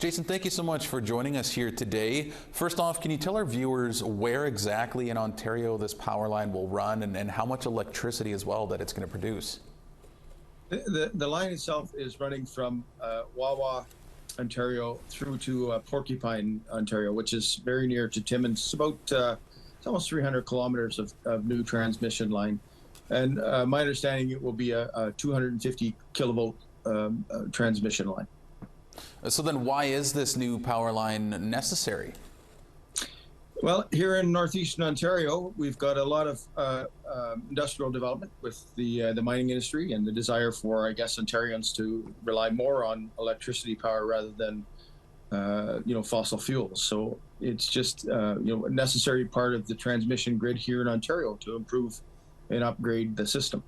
Jason, thank you so much for joining us here today. First off, can you tell our viewers where exactly in Ontario this power line will run and how much electricity as well that it's going to produce? The line itself is running from Wawa, Ontario, through to Porcupine, Ontario, which is very near to Timmins. It's about it's almost 300 kilometers of new transmission line. And my understanding, it will be a 250 kilovolt transmission line. So then why is this new power line necessary? Well, here in northeastern Ontario, we've got a lot of industrial development with the mining industry and the desire for, I guess, Ontarians to rely more on electricity power rather than, fossil fuels. So it's just, a necessary part of the transmission grid here in Ontario to improve and upgrade the system.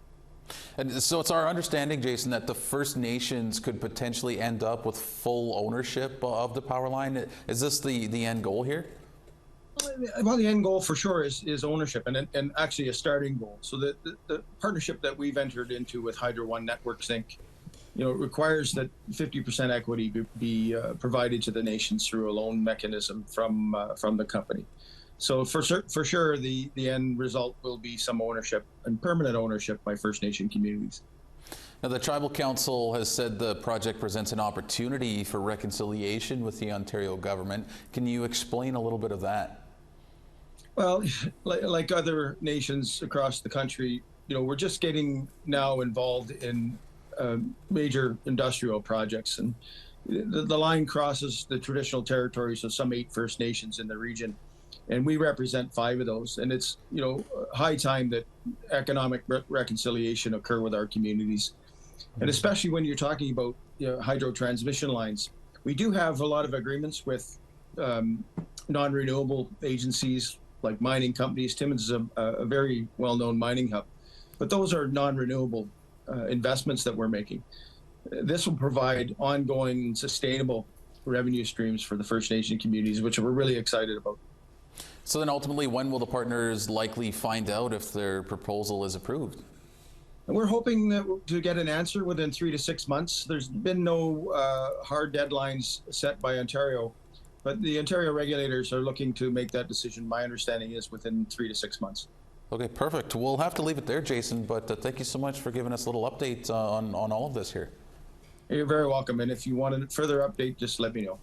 And so it's our understanding, Jason, that the First Nations could potentially end up with full ownership of the power line. Is this the end goal here? Well, the end goal for sure is ownership and actually a starting goal. So the partnership that we've entered into with Hydro One Networks Inc., requires that 50% equity be provided to the nations through a loan mechanism from the company. So for sure, the end result will be some ownership and permanent ownership by First Nation communities. Now, the Tribal Council has said the project presents an opportunity for reconciliation with the Ontario government. Can you explain a little bit of that? Well, like other nations across the country, we're just getting now involved in major industrial projects, and the line crosses the traditional territories of some 8 First Nations in the region, and we represent 5 of those. And it's high time that economic reconciliation occur with our communities, and especially when you're talking about hydro transmission lines. We do have a lot of agreements with non-renewable agencies like mining companies. Timmins is a very well-known mining hub, but those are non-renewable investments that we're making. This will provide ongoing sustainable revenue streams for the First Nation communities, which we're really excited about. So then ultimately, when will the partners likely find out if their proposal is approved? And we're hoping to get an answer within 3 to 6 months. There's been no hard deadlines set by Ontario, but the Ontario regulators are looking to make that decision. My understanding is within 3 to 6 months. Okay, perfect. We'll have to leave it there, Jason, but thank you so much for giving us a little update on all of this here. You're very welcome. And if you want a further update, just let me know.